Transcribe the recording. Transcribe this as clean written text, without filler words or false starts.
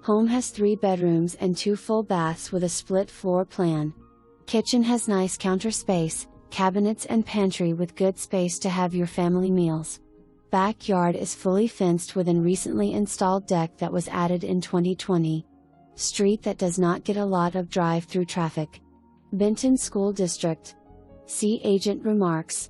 Home has 3 bedrooms and 2 full baths with a split floor plan. Kitchen has nice counter space, cabinets and pantry with good space to have your family meals. Backyard is fully fenced with an recently installed deck that was added in 2020. Street that does not get a lot of drive-through traffic. Benton School District. See agent remarks.